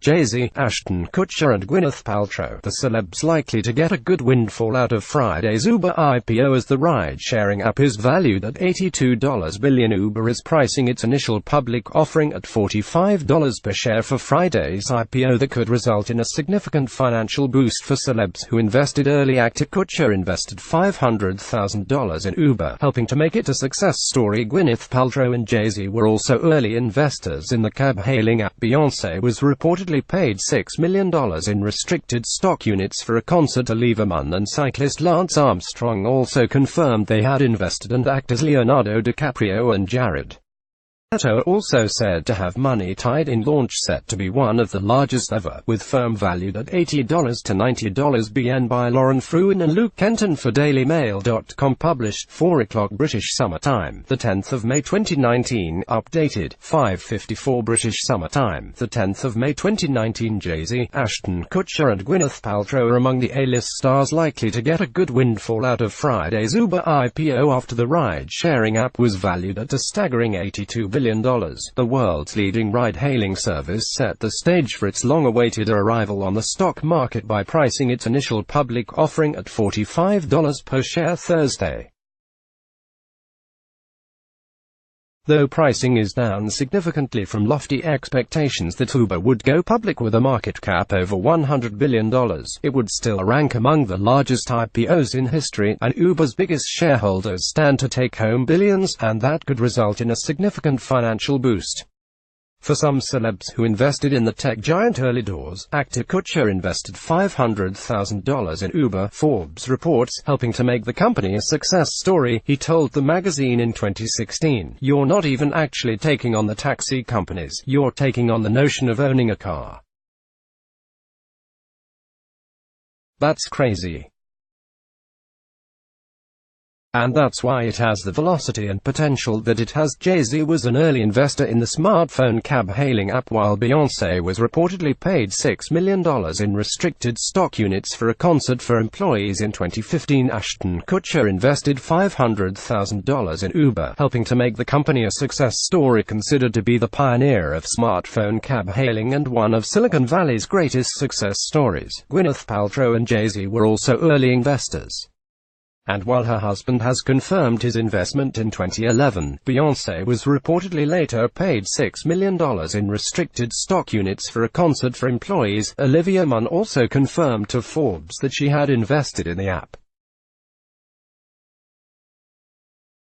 Jay-Z, Ashton Kutcher and Gwyneth-Paltrow. The celebs likely to get a good windfall out of Friday's Uber IPO, as the ride-sharing app is valued at $82 billion. Uber is pricing its initial public offering at $45 per share for Friday's IPO. That could result in a significant financial boost for celebs who invested early. Actor Kutcher invested $500,000 in Uber, helping to make it a success story. Gwyneth-Paltrow and Jay-Z were also early investors in the cab-hailing app. Beyoncé was reportedly paid $6 million in restricted stock units for a concert. Olivia Munn and cyclist Lance Armstrong also confirmed they had invested, and actors Leonardo DiCaprio and Jared Leto are also said to have money tied in. Launch set to be one of the largest ever, with firm valued at $80 to $90 BN by Lauren Fruin and Luke Kenton for DailyMail.com. Published 4:00 British Summer Time, the 10th of May 2019. Updated 5:54 British Summer Time, the 10th of May 2019. Jay-Z, Ashton Kutcher and Gwyneth Paltrow are among the A-list stars likely to get a good windfall out of Friday's Uber IPO after the ride-sharing app was valued at a staggering $82 billion. The world's leading ride-hailing service set the stage for its long-awaited arrival on the stock market by pricing its initial public offering at $45 per share Thursday. Though pricing is down significantly from lofty expectations that Uber would go public with a market cap over $100 billion, it would still rank among the largest IPOs in history, and Uber's biggest shareholders stand to take home billions, and that could result in a significant financial boost for some celebs who invested in the tech giant early doors. Actor Kutcher invested $500,000 in Uber, Forbes reports, helping to make the company a success story. He told the magazine in 2016, "You're not even actually taking on the taxi companies, you're taking on the notion of owning a car. That's crazy. And that's why it has the velocity and potential that it has." Jay-Z was an early investor in the smartphone cab-hailing app, while Beyoncé was reportedly paid $6 million in restricted stock units for a concert for employees in 2015. Ashton Kutcher invested $500,000 in Uber, helping to make the company a success story. Considered to be the pioneer of smartphone cab-hailing and one of Silicon Valley's greatest success stories, Gwyneth Paltrow and Jay-Z were also early investors. And while her husband has confirmed his investment in 2011, Beyoncé was reportedly later paid $6 million in restricted stock units for a concert for employees. Olivia Munn also confirmed to Forbes that she had invested in the app.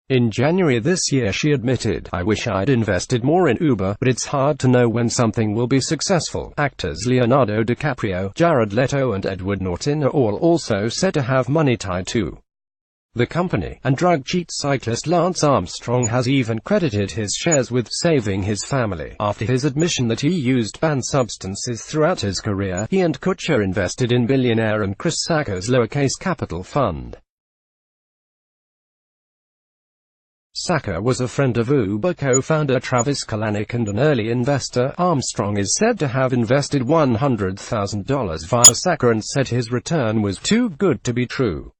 In January this year she admitted, "I wish I'd invested more in Uber, but it's hard to know when something will be successful." Actors Leonardo DiCaprio, Jared Leto and Edward Norton are all also said to have money tied to the company, and drug cheat cyclist Lance Armstrong has even credited his shares with saving his family. After his admission that he used banned substances throughout his career, he and Kutcher invested in billionaire and Chris Sacker's lowercase capital fund. Sacker was a friend of Uber co-founder Travis Kalanick and an early investor. Armstrong is said to have invested $100,000 via Sacker and said his return was too good to be true.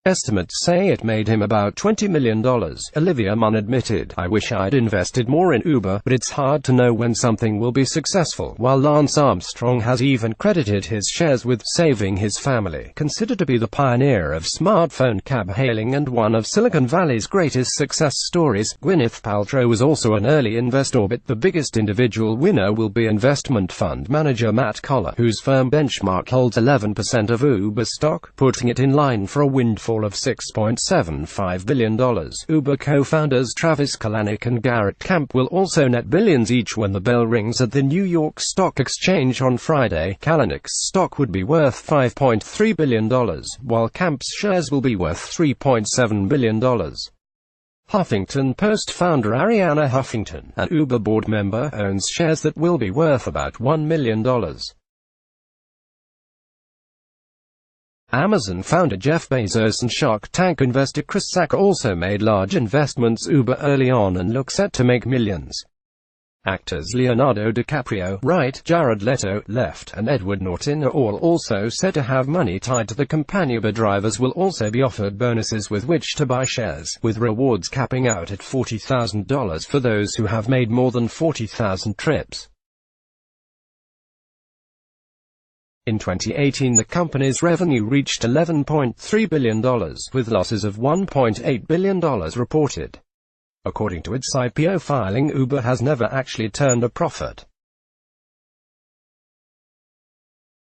Estimates say it made him about $20 million. Olivia Munn admitted, "I wish I'd invested more in Uber, but it's hard to know when something will be successful," while Lance Armstrong has even credited his shares with saving his family. Considered to be the pioneer of smartphone cab-hailing and one of Silicon Valley's greatest success stories, Gwyneth Paltrow was also an early investor, but the biggest individual winner will be investment fund manager Matt Coller, whose firm Benchmark holds 11% of Uber stock, putting it in line for a windfall of $6.75 billion. Uber co-founders Travis Kalanick and Garrett Camp will also net billions each when the bell rings at the New York Stock Exchange on Friday. Kalanick's stock would be worth $5.3 billion, while Camp's shares will be worth $3.7 billion. Huffington Post founder Arianna Huffington, an Uber board member, owns shares that will be worth about $1 million. Amazon founder Jeff Bezos and Shark Tank investor Chris Sacca also made large investments Uber early on and look set to make millions. Actors Leonardo DiCaprio, right, Jared Leto, left, and Edward Norton are all also said to have money tied to the company. Uber drivers will also be offered bonuses with which to buy shares, with rewards capping out at $40,000 for those who have made more than 40,000 trips. In 2018, the company's revenue reached $11.3 billion, with losses of $1.8 billion reported. According to its IPO filing, Uber has never actually turned a profit.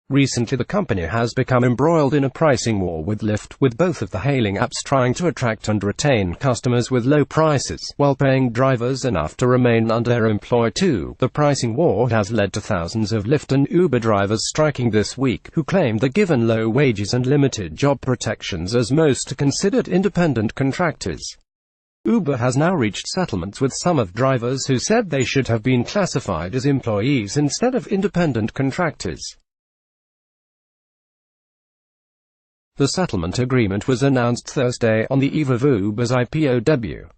Recently, the company has become embroiled in a pricing war with Lyft, with both of the hailing apps trying to attract and retain customers with low prices, while paying drivers enough to remain underemployed too. The pricing war has led to thousands of Lyft and Uber drivers striking this week, who claim that given low wages and limited job protections, as most are considered independent contractors. Uber has now reached settlements with some of drivers who said they should have been classified as employees instead of independent contractors. The settlement agreement was announced Thursday, on the eve of Uber's IPO debut.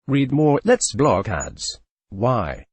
Read more. Let's block ads. Why?